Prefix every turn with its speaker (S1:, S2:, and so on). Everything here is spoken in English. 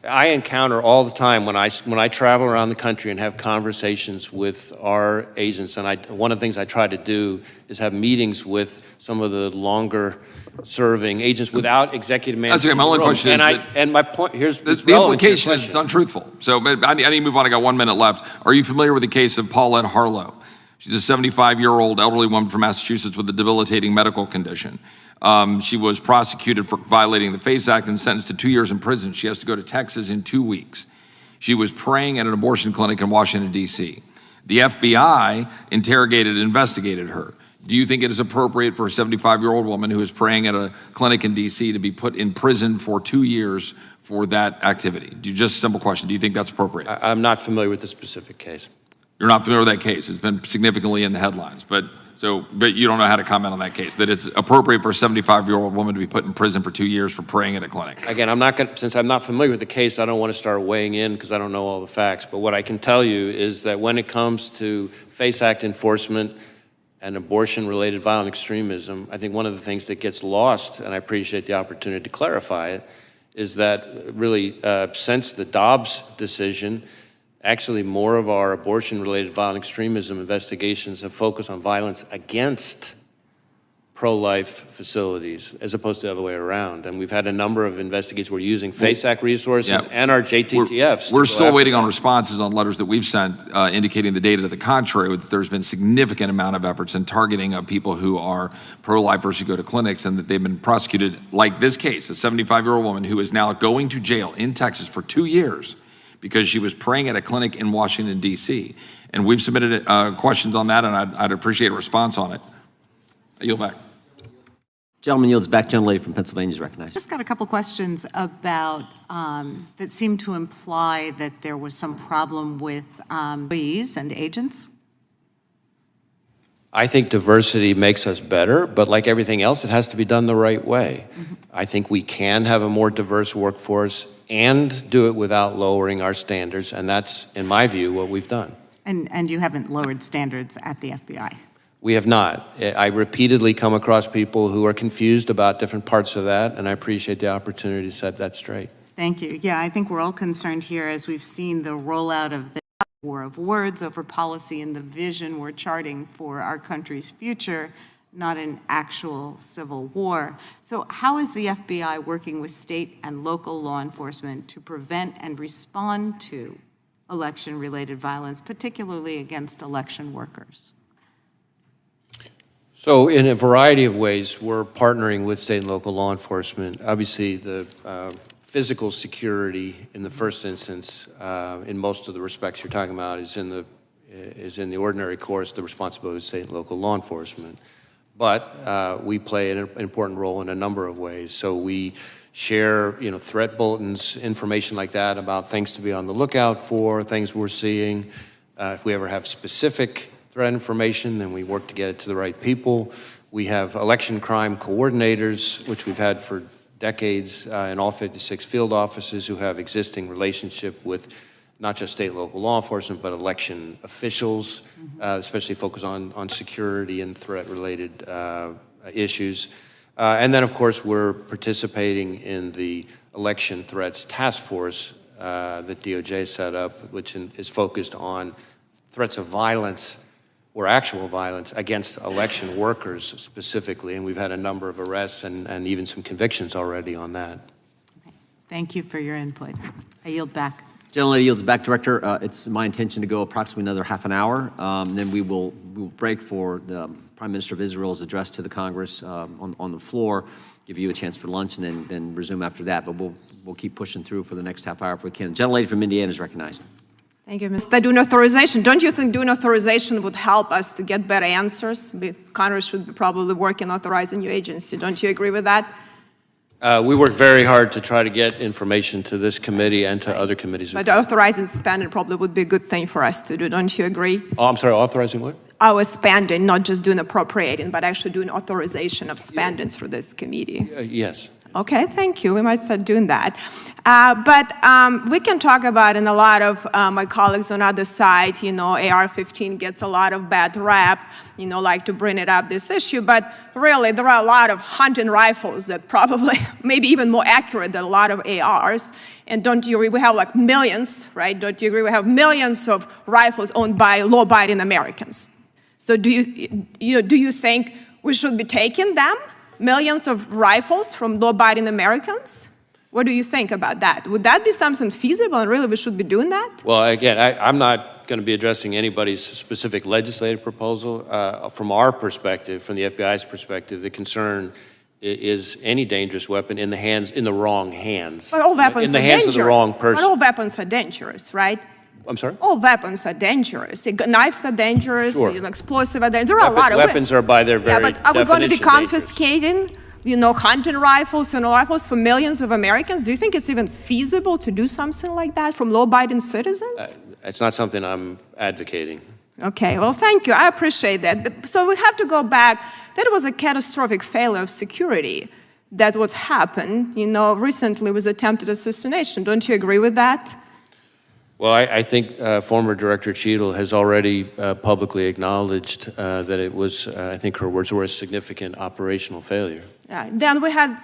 S1: I encounter all the time when I travel around the country and have conversations with our agents, and one of the things I try to do is have meetings with some of the longer-serving agents without executive management.
S2: That's okay. My only question is
S1: and my point here's
S2: the implication is it's untruthful. So I need to move on. I got 1 minute left. Are you familiar with the case of Paulette Harlow? She's a 75-year-old elderly woman from Massachusetts with a debilitating medical condition. She was prosecuted for violating the FACE Act and sentenced to 2 years in prison. She has to go to Texas in 2 weeks. She was praying at an abortion clinic in Washington, D.C. The FBI interrogated and investigated her. Do you think it is appropriate for a 75-year-old woman who is praying at a clinic in D.C. to be put in prison for 2 years for that activity? Just a simple question. Do you think that's appropriate?
S1: I'm not familiar with the specific case.
S2: You're not familiar with that case. It's been significantly in the headlines, but you don't know how to comment on that case, that it's appropriate for a 75-year-old woman to be put in prison for 2 years for praying at a clinic.
S1: Again, since I'm not familiar with the case, I don't want to start weighing in because I don't know all the facts. But what I can tell you is that when it comes to FACE Act enforcement and abortion-related violent extremism, I think one of the things that gets lost, and I appreciate the opportunity to clarify it, is that really since the Dobbs decision, actually, more of our abortion-related violent extremism investigations have focused on violence against pro-life facilities, as opposed to the other way around. And we've had a number of investigations. We're using FACE Act resources and our JTTFs.
S2: We're still waiting on responses on letters that we've sent indicating the data to the contrary, that there's been significant amount of efforts in targeting of people who are pro-lifers who go to clinics, and that they've been prosecuted, like this case, a 75-year-old woman who is now going to jail in Texas for 2 years because she was praying at a clinic in Washington, D.C. And we've submitted questions on that, and I'd appreciate a response on it. I yield back.
S3: Gentleman yields back. Gentlelady from Pennsylvania is recognized.
S4: Just got a couple questions about that seem to imply that there was some problem with employees and agents.
S1: I think diversity makes us better, but like everything else, it has to be done the right way. Mm-hmm. I think we can have a more diverse workforce and do it without lowering our standards, and that's, in my view, what we've done.
S4: And you haven't lowered standards at the FBI?
S1: We have not. I repeatedly come across people who are confused about different parts of that, and I appreciate the opportunity to set that straight.
S4: Thank you. Yeah, I think we're all concerned here as we've seen the rollout of the war of words over policy and the vision we're charting for our country's future, not an actual civil war. So how is the FBI working with state and local law enforcement to prevent and respond to election-related violence, particularly against election workers?
S1: So in a variety of ways, we're partnering with state and local law enforcement. Obviously, the physical security in the first instance, in most of the respects you're talking about, is in the ordinary course, the responsibility of state and local law enforcement. But we play an important role in a number of ways. So we share, threat bulletins, information like that about things to be on the lookout for, things we're seeing. If we ever have specific threat information, then we work to get it to the right people. We have election crime coordinators, which we've had for decades in all 56 field offices, who have existing relationship with not just state and local law enforcement, but election officials, especially focused on security and threat-related issues. And then, of course, we're participating in the election threats task force that DOJ set up, which is focused on threats of violence or actual violence against election workers specifically, and we've had a number of arrests and even some convictions already on that.
S4: Okay. Thank you for your input. I yield back.
S3: Gentlelady yields back. Director, it's my intention to go approximately another half an hour. Then we will break for the Prime Minister of Israel's address to the Congress on the floor, give you a chance for lunch, and then resume after that. But we'll keep pushing through for the next half hour if we can. Gentlelady from Indiana is recognized.
S5: Thank you, Mr. Doing authorization. Don't you think doing authorization would help us to get better answers? Congress should be probably working on authorizing new agency. Don't you agree with that?
S1: We work very hard to try to get information to this committee and to other committees.
S5: But authorizing spending probably would be a good thing for us to do. Don't you agree?
S1: Oh, I'm sorry, authorizing what?
S5: Our spending, not just doing appropriating, but actually doing authorization of spending through this committee.
S1: Yes.
S5: Okay, thank you. We might start doing that. But we can talk about, and a lot of my colleagues on other side, you know, AR-15 gets a lot of bad rap, you know, like to bring it up, this issue. But really, there are a lot of hunting rifles that probably, maybe even more accurate than a lot of ARs. And don't you agree, we have like millions, right? Don't you agree, we have millions of rifles owned by law-abiding Americans. So do you think we should be taking them? Millions of rifles from law-abiding Americans? What do you think about that? Would that be something feasible, and really we should be doing that?
S1: Well, again, I'm not going to be addressing anybody's specific legislative proposal. From our perspective, from the FBI's perspective, the concern is any dangerous weapon in the wrong hands.
S5: But all weapons
S1: in the
S5: are
S1: hands
S5: dangerous.
S1: of the wrong person.
S5: But all weapons are dangerous, right?
S1: I'm sorry?
S5: All weapons are dangerous. Knives are dangerous,
S1: Sure.
S5: you know, explosive are dangerous. There are a lot of
S1: weapons are by their very
S5: Yeah, but are we going to be
S1: definition dangerous.
S5: confiscating, you know, hunting rifles and rifles for millions of Americans? Do you think it's even feasible to do something like that from law-abiding citizens?
S1: It's not something I'm advocating.
S5: Okay, well, thank you. I appreciate that. So we have to go back. That was a catastrophic failure of security. That's what's happened, you know, recently with attempted assassination. Don't you agree with that?
S1: Well, I think former Director Cheadle has already publicly acknowledged that it was, I think her words were, a significant operational failure.
S5: Then we had